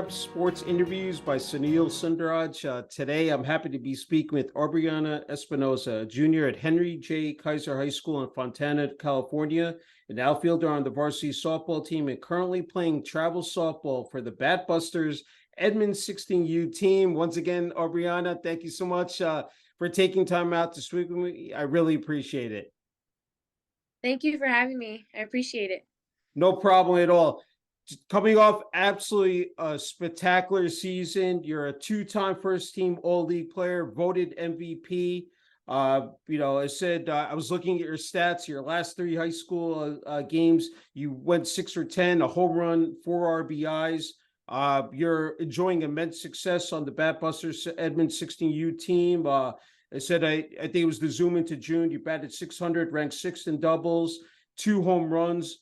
Prep Sports Interviews by Sunil, Sunder. Today, I'm happy to be speaking with Aubriana Espinoza, a junior at Henry J. Kaiser High School in Fontana, California, an outfielder on the varsity softball team, and currently playing travel softball for the Bat Busters Edmonds 16U team. Once again, Aubriana, thank you so much for taking time out to speak with me. I really appreciate it. Thank you for having me. I appreciate it. No problem at all. Coming off absolutely a spectacular season, you're a two-time first-team All-League player, voted MVP. I said I was looking at your stats. Your last three high school games, you went 6 for 10, a home run, 4 RBIs. You're enjoying immense success on the Bat Busters Edmonds 16U team. I think it was the Zoom into June. You batted 600, ranked sixth in doubles, 2 home runs.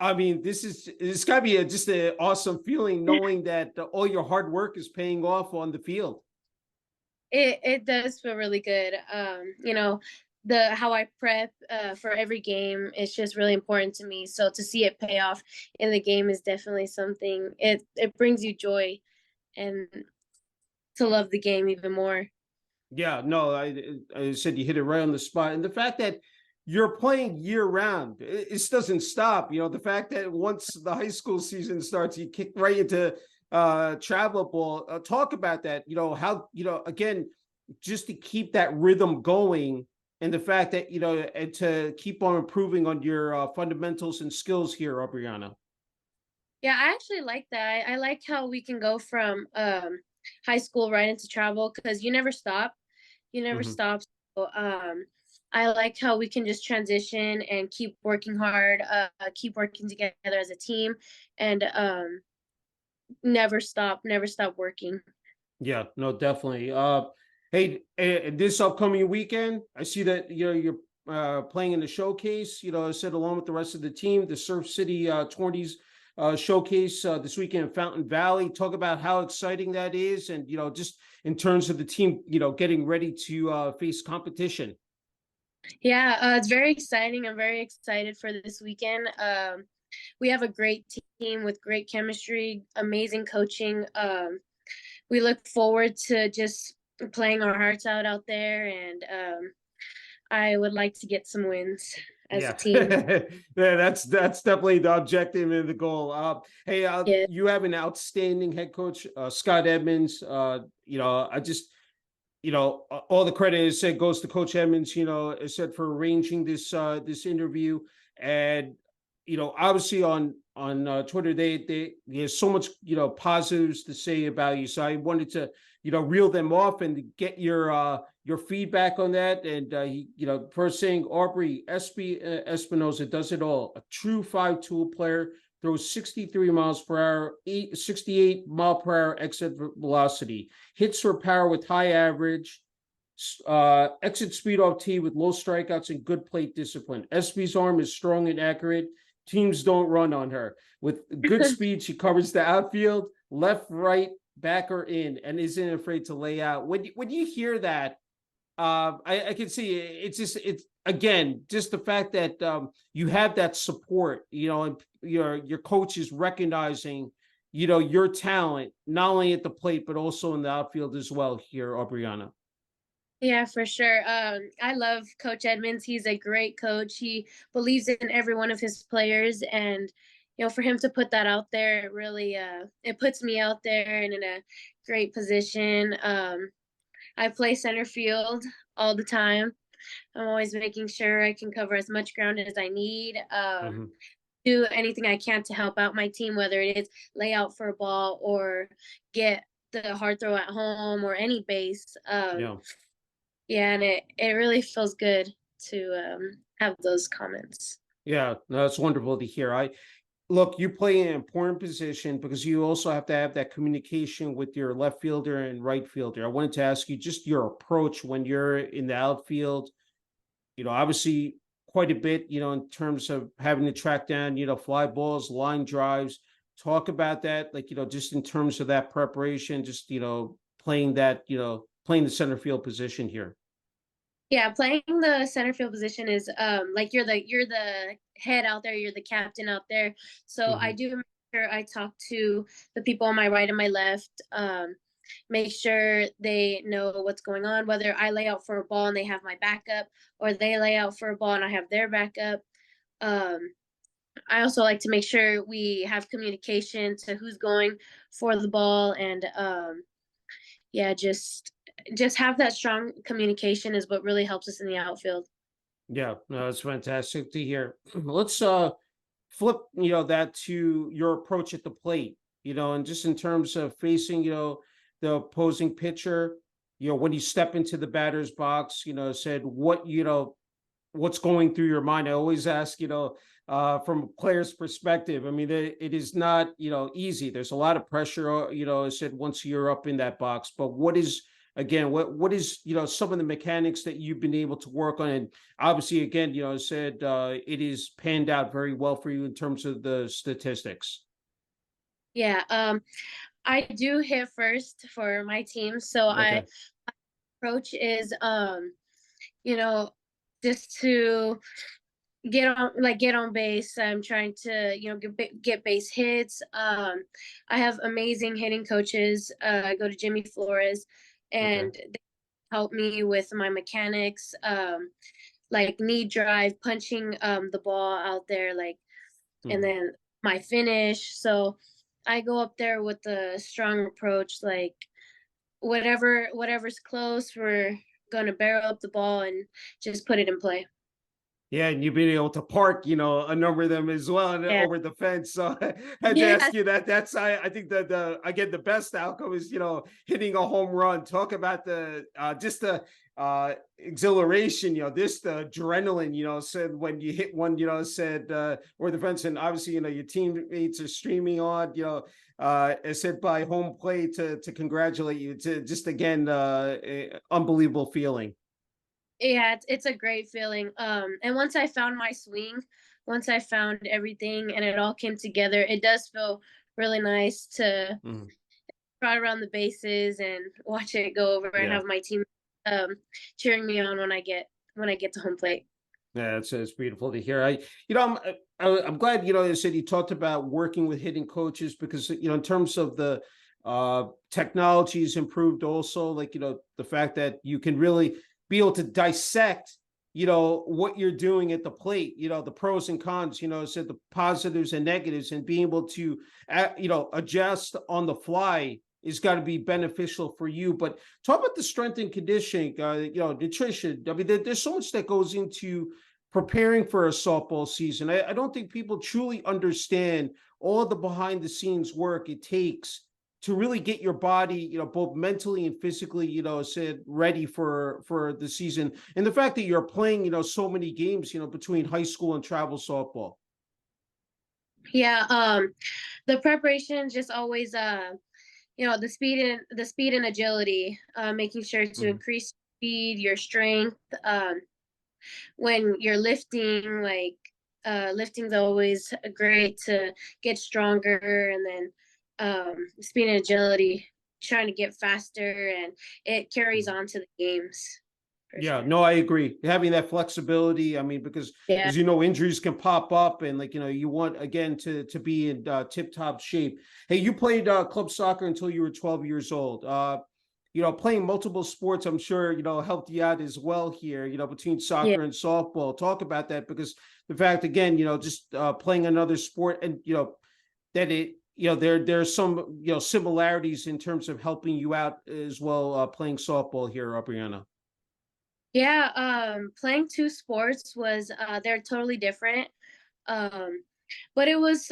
I mean, it's got to be just an awesome feeling knowing that all your hard work is paying off on the field. It does feel really good. How I prep for every game is just really important to me. So to see it pay off in the game is definitely something. It brings you joy and to love the game even more. Yeah, no, I said you hit it right on the spot. And the fact that you're playing year round, it doesn't stop. You know, the fact that once the high school season starts, you kick right into travel ball. Talk about that, how, again, just to keep that rhythm going, and the fact that, and to keep on improving on your fundamentals and skills here, Aubriana. Yeah, I actually like that. I like how we can go from high school right into travel because you never stop. You never stop. So, I like how we can just transition and keep working hard, keep working together as a team, and never stop working. Yeah, no, definitely. Hey, this upcoming weekend, I see that you're playing in the showcase. I said along with the rest of the team, the Surf City 20s showcase this weekend in Fountain Valley. Talk about how exciting that is, and just in terms of the team, getting ready to face competition. Yeah, it's very exciting. I'm very excited for this weekend. We have a great team with great chemistry, amazing coaching. We look forward to just playing our hearts out there, and I would like to get some wins as a team. Yeah, that's definitely the objective and the goal. Hey, Yeah. you have an outstanding head coach, Scott Edmonds. All the credit is said goes to Coach Edmonds. Is said for arranging this interview, and obviously on Twitter they there's so much positives to say about you. So I wanted to reel them off and get your feedback on that. And first saying Aubrey Espinoza does it all. A true 5-tool player. Throws 63 miles per hour, 68 mile per hour exit velocity, hits for power with high average, exit speed off tee with low strikeouts and good plate discipline. SB's arm is strong and accurate. Teams don't run on her. With good speed, she covers the outfield, left, right, back, or in, and isn't afraid to lay out. When you hear that, I can see it's again just the fact that you have that support, and your coach is recognizing your talent not only at the plate but also in the outfield as well here, Aubriana. Yeah, for sure. I love Coach Edmonds. He's a great coach. He believes in every one of his players, and for him to put that out there, it really it puts me out there and in a great position. I play center field all the time. I'm always making sure I can cover as much ground as I need. Do anything I can to help out my team, whether it is lay out for a ball or get the hard throw at home or any base. Yeah, and it really feels good to have those comments. Yeah, no, that's wonderful to hear. Look, you play an important position because you also have to have that communication with your left fielder and right fielder. I wanted to ask you just your approach when you're in the outfield. Obviously quite a bit, in terms of having to track down, fly balls, line drives. Talk about that, like, just in terms of that preparation, just, playing the center field position here. Yeah, playing the center field position is like you're the head out there, you're the captain out there. So I do sure I talk to the people on my right and my left. Make sure they know what's going on, whether I lay out for a ball and they have my backup, or they lay out for a ball and I have their backup. Um, I also like to make sure we have communication to who's going for the ball, and yeah, just have that strong communication is what really helps us in the outfield. Yeah, no, it's fantastic to hear. Let's flip, that to your approach at the plate, and just in terms of facing, the opposing pitcher, when you step into the batter's box, said what, what's going through your mind. I always ask, from a player's perspective. I mean, it is not, easy. There's a lot of pressure, I said once you're up in that box. But what is, again, what is, some of the mechanics that you've been able to work on? And obviously, again, I said it is panned out very well for you in terms of the statistics. Yeah, I do hit first for my team, so I Okay. approach is you know, just to get on base. I'm trying to, get base hits. I have amazing hitting coaches. I go to Jimmy Flores, Okay. and they help me with my mechanics, like knee drive, punching the ball out there, like, and Mhm. then my finish. So I go up there with a strong approach, like whatever's close, we're gonna barrel up the ball and just put it in play. Yeah, and you've been able to park, a number of them as well and Yeah. over the fence. So I had to Yeah. ask you that. That's I think that the best outcome is hitting a home run. Talk about the just the exhilaration, this the adrenaline, said when you hit one, said or the fence, and obviously your teammates are streaming on, as said by home plate to congratulate you, to just again unbelievable feeling. Yeah, it's a great feeling. And once I found my swing, once I found everything and it all came together, it does feel really nice to Mhm. trot around the bases and watch it go over and Yeah. have my team cheering me on when I get to home plate. Yeah, it's beautiful to hear. I'm glad, you said you talked about working with hitting coaches because, in terms of the technology has improved also, like, the fact that you can really be able to dissect, what you're doing at the plate, the pros and cons, said the positives and negatives, and being able to, adjust on the fly is got to be beneficial for you. But talk about the strength and conditioning, nutrition. I mean, there's so much that goes into preparing for a softball season. I don't think people truly understand all the behind the scenes work it takes to really get your body, both mentally and physically, said ready for the season. And the fact that you're playing, so many games, between high school and travel softball. Yeah, the preparation just always the speed and agility, making sure to Mhm. increase speed, your strength, when you're lifting, like lifting's always great to get stronger, and then speed and agility, trying to get faster, and it carries Mhm. on to the games for Yeah, sure. no, I agree. Having that flexibility, I mean, because Yeah. as injuries can pop up, and like you want again to be in tip top shape. Hey, you played club soccer until you were 12 years old. Playing multiple sports, I'm sure helped you out as well here. Between Yeah. soccer and softball. Talk about that, because the fact again, just playing another sport, and that it there's some similarities in terms of helping you out as well, playing softball here, Aubriana. Yeah, playing two sports was they're totally different. Um, but it was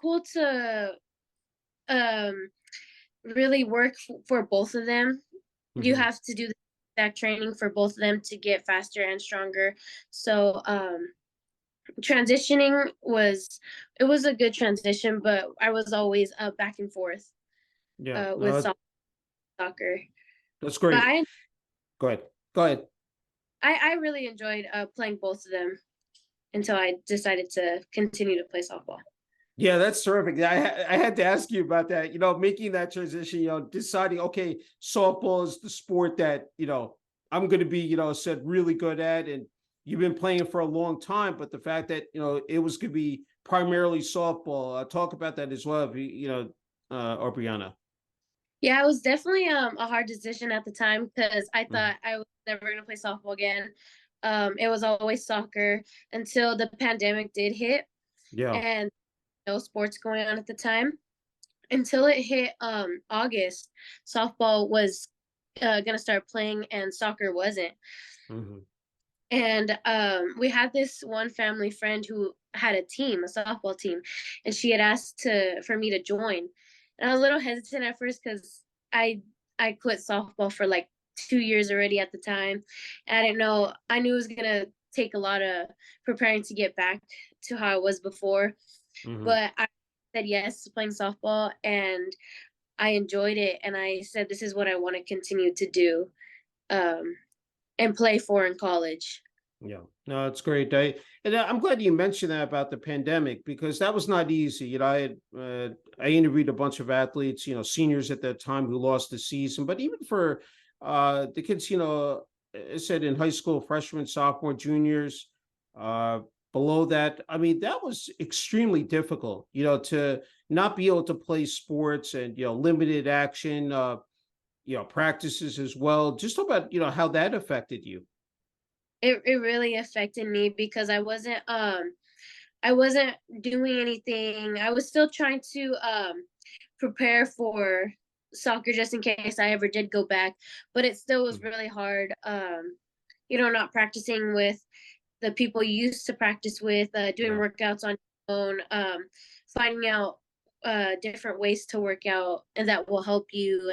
cool to um really work for both of them. You Mhm. have to do the exact training for both of them to get faster and stronger. So transitioning was it was a good transition, but I was always back and forth Yeah, with no, soccer. that's But great. Go ahead. Go ahead. I really enjoyed playing both of them until I decided to continue to play softball. Yeah, that's terrific. I had to ask you about that. Making that transition. Deciding, okay, softball is the sport that I'm going to be said really good at, and you've been playing for a long time, but the fact that, it was going to be primarily softball. Talk about that as well, Aubriana. Yeah, it was definitely a hard decision at the time because I Mhm. thought I was never gonna play softball again. It was always soccer until the pandemic did hit Yeah. and no sports going on at the time. Until it hit August, softball was gonna start playing and soccer wasn't. Hmm. And we had this one family friend who had a team, a softball team, and she had asked for me to join. And I was a little hesitant at first because I I quit softball for like 2 years already at the time. And I didn't know. I knew it was gonna take a lot of preparing to get back to how I was before. Hmm. But I said yes to playing softball, and I enjoyed it. And I said this is what I want to continue to do, um, and play for in college. Yeah, no, it's great. I'm glad you mentioned that about the pandemic because that was not easy. I interviewed a bunch of athletes, seniors at that time who lost the season, but even for the kids, I said in high school, freshmen, sophomore, juniors, uh, below that, I mean, that was extremely difficult, to not be able to play sports and, limited action, practices as well. Just talk about, how that affected you. It really affected me because I wasn't doing anything. I was still trying to prepare for soccer just in case I ever did go back, but it still was really hard. Not practicing with the people you used to practice with, doing Yeah, workouts on your own, finding out different ways to work out and that will help you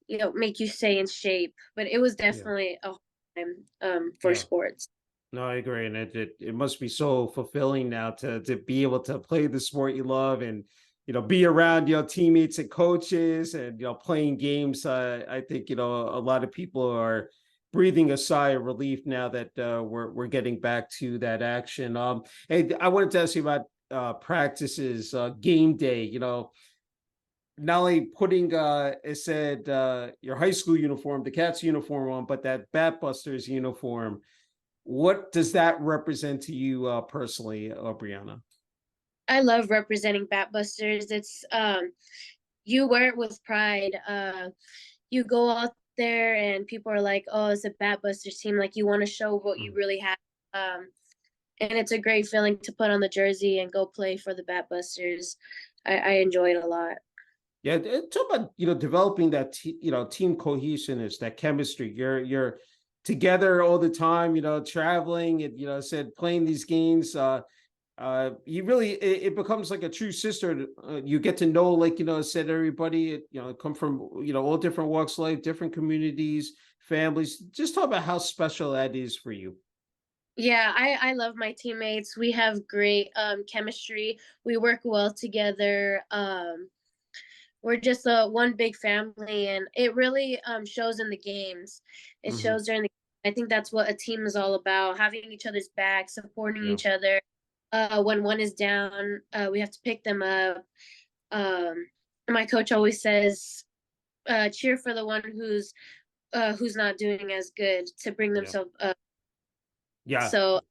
and make you stay in shape. But it was yeah, definitely a hard time for yeah. sports. No, I agree, and it must be so fulfilling now to be able to play the sport you love and be around teammates and coaches and playing games. I think a lot of people are breathing a sigh of relief now that we're getting back to that action. Hey, I wanted to ask you about practices, game day. Not only putting it said your high school uniform, the Cats uniform on, but that Bat Busters uniform. What does that represent to you personally, Brianna? I love representing Batbusters. It's you wear it with pride. You go out there and people are like, "Oh, it's a Batbusters team." Like you want to show what you Mm. really have. Um, and it's a great feeling to put on the jersey and go play for the Batbusters. I enjoy it a lot. Yeah, talk about developing that team cohesiveness, that chemistry. You're together all the time, traveling and said playing these games. You really it becomes like a true sister. You get to know, like said everybody. Come from all different walks of life, different communities, families. Just talk about how special that is for you. Yeah, I love my teammates. We have great chemistry. We work well together. We're just a one big family, and it really shows in the games. It Hmm. shows during the. I think that's what a team is all about: having each other's back, supporting Yeah, each other. When one is down, we have to pick them up. Um, my coach always says, "Cheer for the one who's not doing as good to bring yeah, themselves up." yeah. So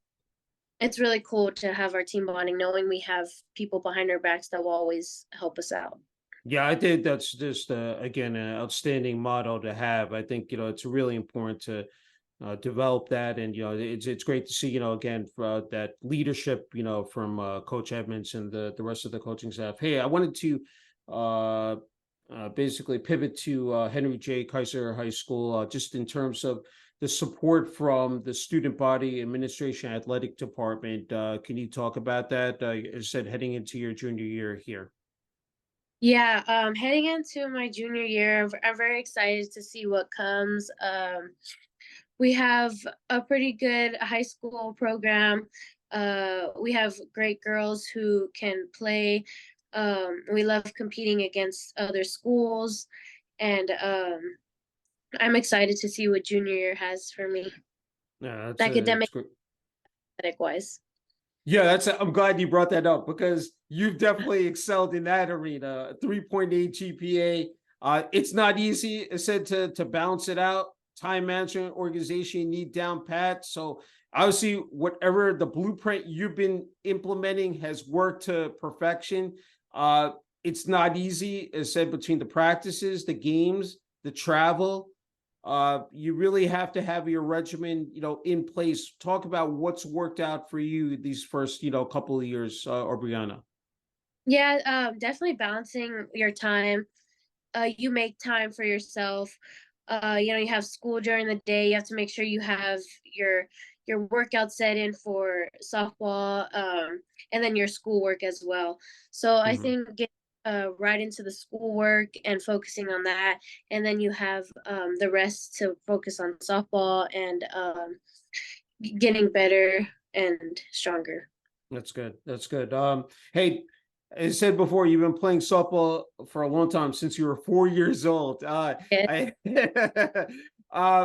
it's really cool to have our team bonding, knowing we have people behind our backs that will always help us out. Yeah, I think that's just again an outstanding motto to have. I think it's really important to develop that, and it's great to see again that leadership from Coach Edmonds and the rest of the coaching staff. Hey, I wanted to uh, basically pivot to Henry J. Kaiser High School, just in terms of the support from the student body administration athletic department. Can you talk about that? As I said, heading into your junior year here. Yeah, heading into my junior year, I'm very excited to see what comes. We have a pretty good high school program. We have great girls who can play. We love competing against other schools, and I'm excited to see what junior year has for me, Yeah, academic, it's great. athletic wise. Yeah, I'm glad you brought that up because you've definitely excelled in that arena. 3.8 GPA. It's not easy, I said, to balance it out, time management, organization you need down pat. So obviously, whatever the blueprint you've been implementing has worked to perfection. It's not easy, as said, between the practices, the games, the travel. You really have to have your regimen, in place. Talk about what's worked out for you these first, couple of years, Aubriana. Yeah, definitely balancing your time. You make time for yourself. You have school during the day. You have to make sure you have your workout set in for softball, and then your schoolwork as well. So I Mhm. think get right into the schoolwork and focusing on that, and then you have the rest to focus on softball and getting better and stronger. That's good. That's good. Hey, as I said before, you've been playing softball for a long time, since you were 4 years old. Yeah, I,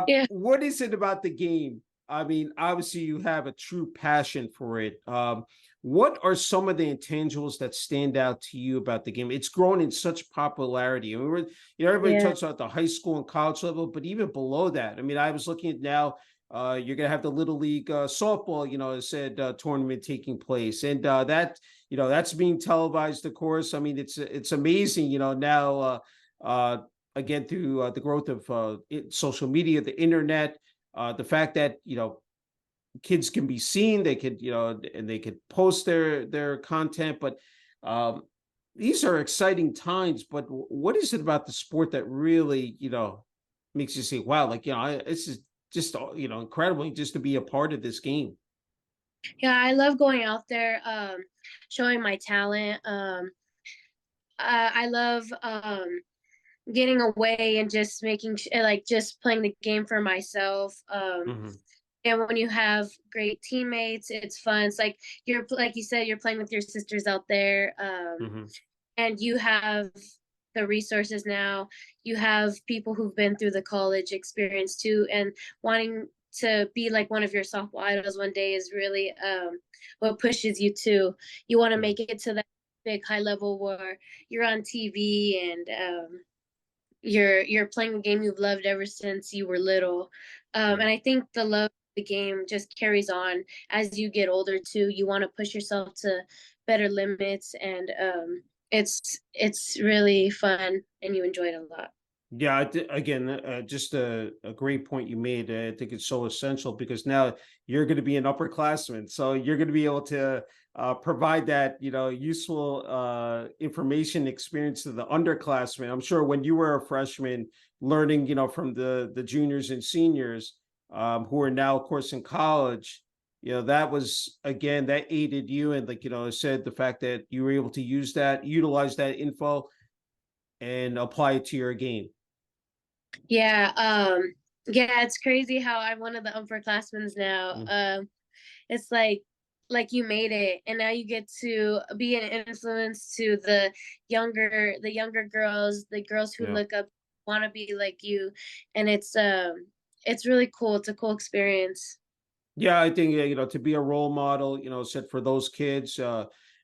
yeah, what is it about the game? I mean, obviously, you have a true passion for it. What are some of the intangibles that stand out to you about the game? It's grown in such popularity. I mean, everybody yeah, talks about the high school and college level, but even below that, I mean, I was looking at now. You're gonna have the little league softball, as said, tournament taking place, and that's being televised, of course. I mean, it's amazing, now, again, through the growth of social media, the internet, the fact that kids can be seen, they could, and they could post their content, but um, these are exciting times. But what is it about the sport that really, makes you say, "Wow!" Like, this is just incredible just to be a part of this game. yeah. I love going out there, showing my talent. I love getting away and just like just playing the game for myself. Hmm. And when you have great teammates, it's fun. It's like like you said, you're playing with your sisters out there, Hmm. and you have the resources now. You have people who've been through the college experience too, and wanting to be like one of your softball idols one day is really what pushes you to. You want to Yeah. make it to that big high level where you're on TV and you're playing a game you've loved ever since you were little. Yeah. And I think the love of the game just carries on as you get older too. You want to push yourself to better limits, and it's really fun and you enjoy it a lot. Yeah, again, just a great point you made. I think it's so essential because now you're going to be an upperclassman, so you're going to be able to provide that useful information experience to the underclassmen. I'm sure when you were a freshman, learning from the juniors and seniors, who are now, of course, in college. That was, again, that aided you, and, like, I said, the fact that you were able to utilize that info and apply it to your game. Yeah, yeah, it's crazy how I'm one of the upperclassmen now. Mm. It's like you made it, and now you get to be an influence to the younger girls, the girls who Yeah. look up, want to be like you, and it's really cool. It's a cool experience. Yeah, I think, to be a role model, said for those kids,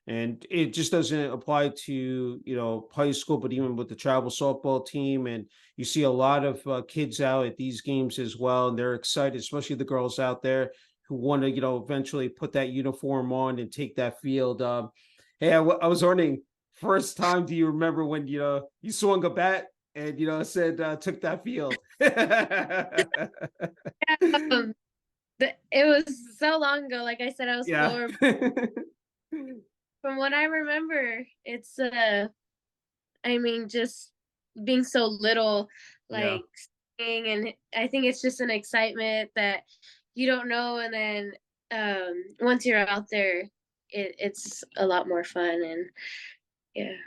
and it just doesn't apply to high school, but even with the travel softball team, and you see a lot of kids out at these games as well, and they're excited, especially the girls out there who want to eventually put that uniform on and take that field. Hey, I was wondering, first time, do you remember when you swung a bat and said took that field? Um, it was so long ago. Like I said, I was Yeah. 4. From what I remember, it's I mean, just being so little, Yeah. like singing, and I think it's just an excitement that you don't know, and then once you're out there, it's a lot more fun, and yeah,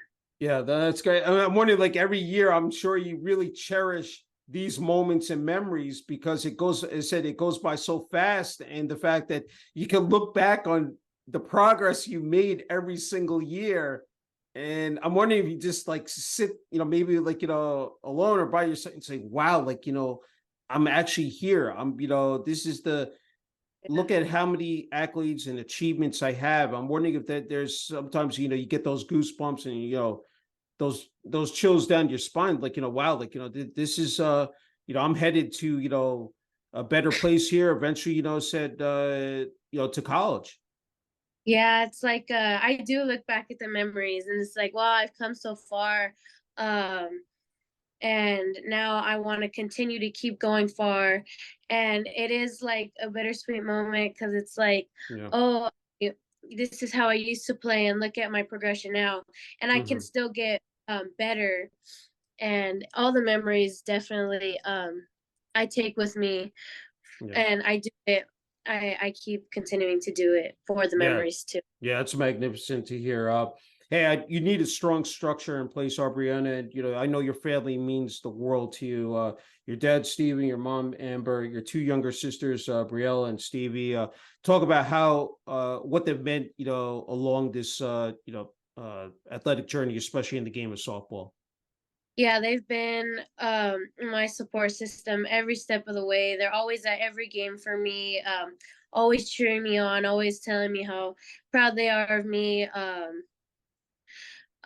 Yeah, that's great. I'm wondering, like, every year, I'm sure you really cherish these moments and memories because it goes by so fast. And the fact that you can look back on the progress you made every single year. And I'm wondering if you just like sit, maybe like, alone or by yourself and say, wow, like, I'm actually here. This is yeah, look at how many accolades and achievements I have. I'm wondering if there's sometimes, you get those goosebumps and, those chills down your spine, like, wow, like, this is I'm headed to, a better place here eventually, said, to college. Yeah, it's like I do look back at the memories and it's like, wow, I've come so far. Um and now I want to continue to keep going far. And it is like a bittersweet moment because it's like, Yeah. oh, this is how I used to play, and look at my progression now, and I can Hmm. still get better. And all the memories definitely I take with me, Yeah. and I do it. I keep continuing to do it for the Yeah. memories too. Yeah, it's magnificent to hear. Hey, you need a strong structure in place, Aubriana. And I know your family means the world to you. Your dad, Stevie, your mom, Amber, your two younger sisters, Briella and Stevie. Talk about how what they've meant, along this athletic journey, especially in the game of softball. Yeah, they've been my support system every step of the way. They're always at every game for me, always cheering me on, always telling me how proud they are of me.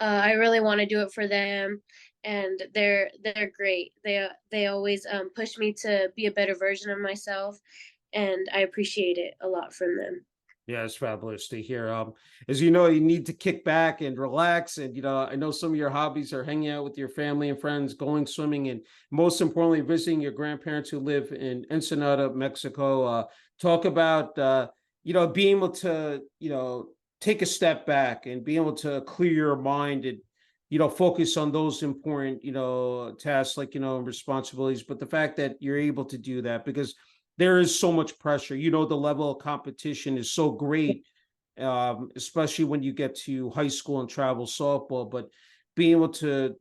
I really want to do it for them, and they're great. They always push me to be a better version of myself, and I appreciate it a lot from them. Yeah, it's fabulous to hear. As you know, you need to kick back and relax. And I know some of your hobbies are hanging out with your family and friends, going swimming, and most importantly, visiting your grandparents who live in Ensenada, Mexico. Talk about being able to take a step back and be able to clear your mind and focus on those important tasks like responsibilities. But the fact that you're able to do that because there is so much pressure. The level of competition is so great, especially when you get to high school and travel softball. But being able to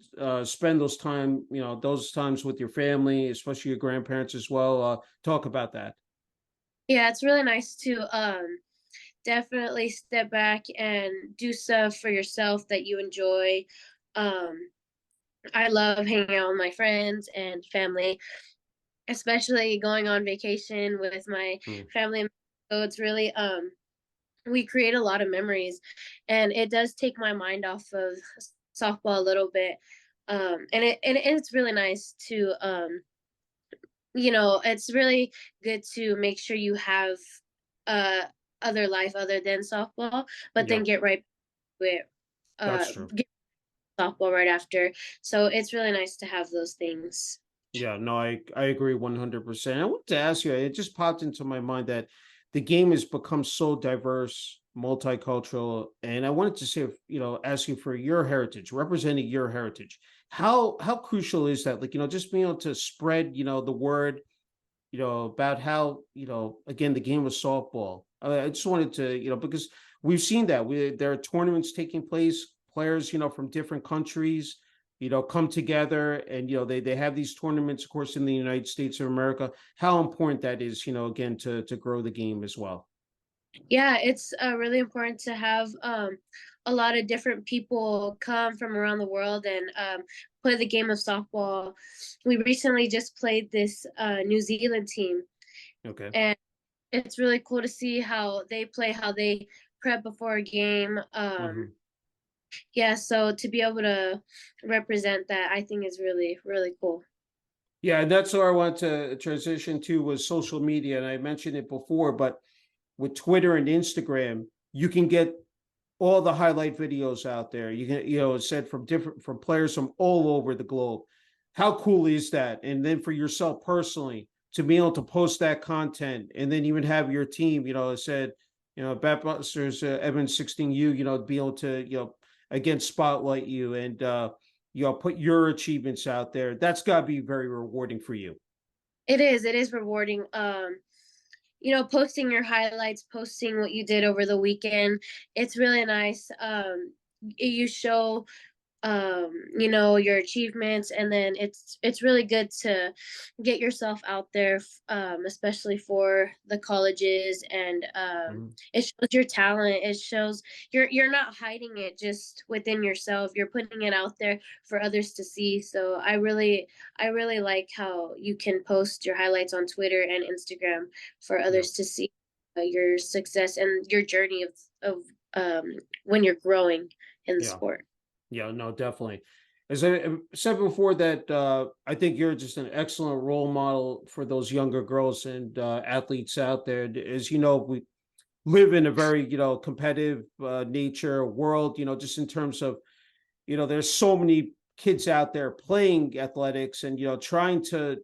spend those times with your family, especially your grandparents as well. Talk about that. Yeah, it's really nice to definitely step back and do stuff for yourself that you enjoy. Um, I love hanging out with my friends and family, especially going on vacation with my Mm. family. So it's really we create a lot of memories, and it does take my mind off of softball a little bit. And it's really nice to it's really good to make sure you have uh other life other than softball, but Yeah, then get right with that's true. get softball right after. So it's really nice to have those things. Yeah, no, I agree 100%. I want to ask you, it just popped into my mind that the game has become so diverse, multicultural, and I wanted to say, ask you for your heritage, representing your heritage. How crucial is that? Like, just being able to spread, the word, about how, again, the game of softball. I just wanted to, because we've seen that there are tournaments taking place, players, from different countries, come together and, they have these tournaments, of course, in the United States of America, how important that is, again, to grow the game as well. Yeah, it's really important to have a lot of different people come from around the world and play the game of softball. We recently just played this New Zealand team, Okay. and it's really cool to see how they play, how they prep before a game. Hmm. Yeah, so to be able to represent that, I think is really, really cool. Yeah, and that's where I want to transition to was social media. And I mentioned it before, but with Twitter and Instagram, you can get all the highlight videos out there. You can, it's said from players from all over the globe. How cool is that? And then for yourself personally, to be able to post that content and then even have your team, said, Batbusters Edmonds 16U, be able to, again, spotlight you and put your achievements out there. That's gotta be very rewarding for you. It is rewarding. Posting your highlights, posting what you did over the weekend. It's really nice. You show your achievements, and then it's really good to get yourself out there, especially for the colleges, and Mhm. it shows your talent. It shows you're not hiding it just within yourself. You're putting it out there for others to see. So I really like how you can post your highlights on Twitter and Instagram for Yeah, others to see your success and your journey of when you're growing in the yeah, sport. yeah. No, definitely. As I said before, that I think you're just an excellent role model for those younger girls and athletes out there. As you know, we live in a very, competitive nature world, just in terms of, there's so many kids out there playing athletics and, trying to,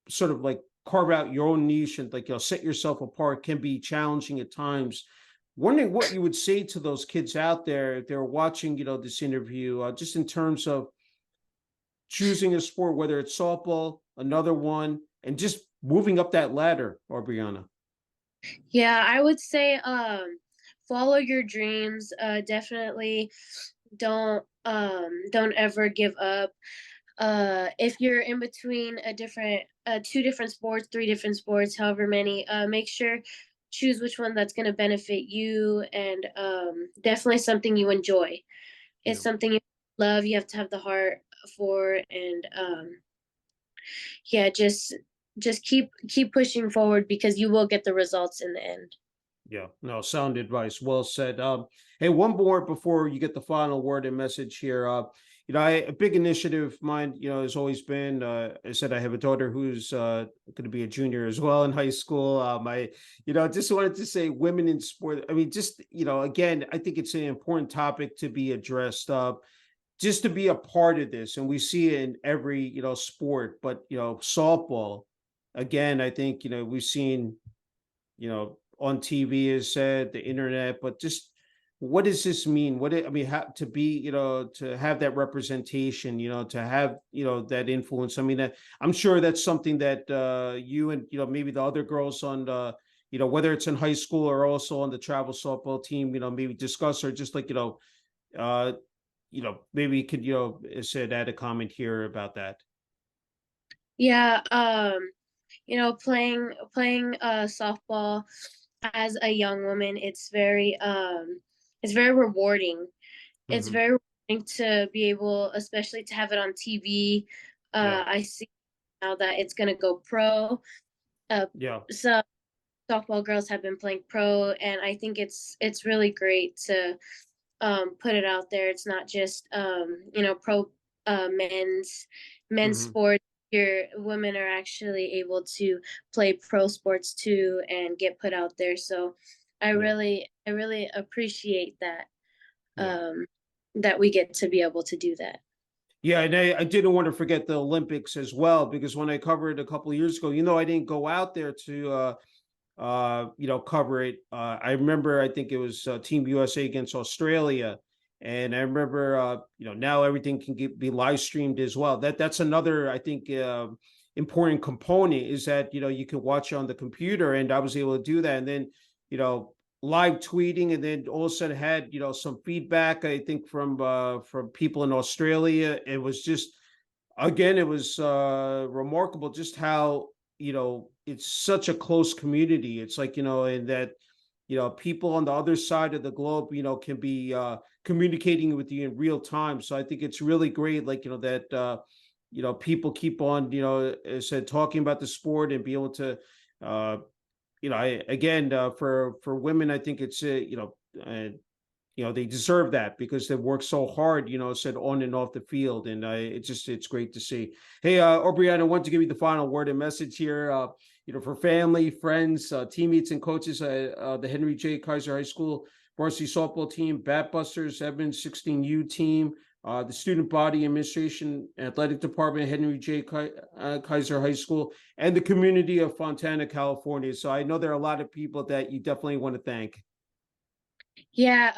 sort of like carve out your own niche and like, set yourself apart can be challenging at times. Wondering what you would say to those kids out there if they're watching, this interview, just in terms of choosing a sport, whether it's softball, another one, and just moving up that ladder, Aubriana. Yeah, I would say follow your dreams. Definitely don't ever give up. If you're in between a different two different sports, three different sports, however many, make sure choose which one that's going to benefit you, and definitely something you enjoy. Yeah. It's something you love, you have to have the heart for, and yeah, just keep pushing forward because you will get the results in the end. Yeah, no, sound advice. Well said. Hey, one more before you get the final word and message here. A big initiative of mine, has always been. I said I have a daughter who's going to be a junior as well in high school. Just wanted to say, women in sport. I mean, just again, I think it's an important topic to be addressed. Just to be a part of this, and we see it in every sport. But softball, again, I think we've seen on TV is said, the internet, but just what does this mean? I mean, how to be, to have that representation, to have, that influence. I mean, I'm sure that's something that you and, maybe the other girls on the, whether it's in high school or also on the travel softball team, maybe discuss or just like, uh, maybe you could, said add a comment here about that. Yeah, playing softball as a young woman, it's very rewarding. It's Hmm. very rewarding to be able, especially to have it on TV. Yeah. I see now that it's gonna go pro. Yeah. So softball girls have been playing pro, and I think it's really great to put it out there. It's not just pro men's Hmm. sports. Your women are actually able to play pro sports too and get put out there. So Yeah. I really appreciate that Yeah. that we get to be able to do that. Yeah, and I didn't want to forget the Olympics as well, because when I covered a couple of years ago, I didn't go out there to cover it. I remember, I think it was Team USA against Australia, and I remember now everything can be live streamed as well. That's another, I think, important component, is that you can watch on the computer, and I was able to do that, and then you know live tweeting, and then all of a sudden had some feedback, I think, from people in Australia. It was just, again, it was remarkable just how it's such a close community. It's like, and that people on the other side of the globe can be communicating with you in real time. So I think it's really great, like, that people keep on, as I said, talking about the sport and be able to I again, for women, I think it's they deserve that, because they've worked so hard, said, on and off the field, and it's great to see. Hey, Aubriana, I want to give you the final word and message here. For family, friends, teammates, and coaches, the Henry J. Kaiser High School varsity softball team, Bat Busters, Edmonds 16U team, the student body administration, athletic department, Henry J. Kaiser High School, and the community of Fontana, California. So I know there are a lot of people that you definitely want to thank. Yeah,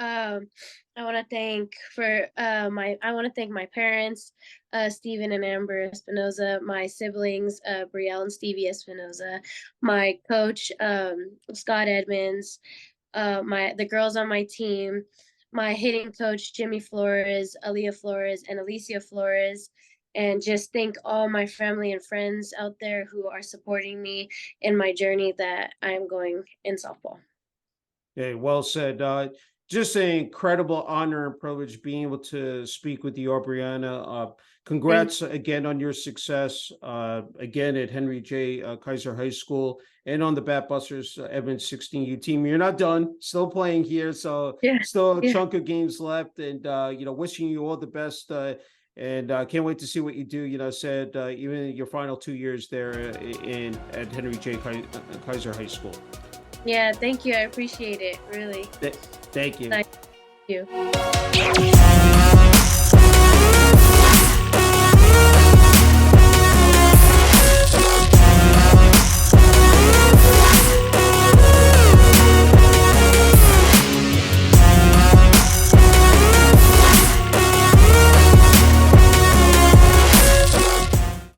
I want to thank for I want to thank my parents, Stephen and Amber Espinoza, my siblings, Brielle and Stevie Espinoza, my coach, Scott Edmonds, the girls on my team, my hitting coach, Jimmy Flores, Aaliyah Flores, and Alicia Flores, and just thank all my family and friends out there who are supporting me in my journey that I am going in softball. Hey, well said. Just an incredible honor and privilege being able to speak with you, Aubriana. Thank Congrats again on your success, again at Henry J. Kaiser High School, and on the Bat Busters Evans 16U team. You're not done, still playing here, so Yeah, still a yeah. chunk of games left, and wishing you all the best and can't wait to see what you do. Said even in your final 2 years there in at Henry J. Kaiser High School. Yeah, thank you. I appreciate it, really. Thank you. Thank you.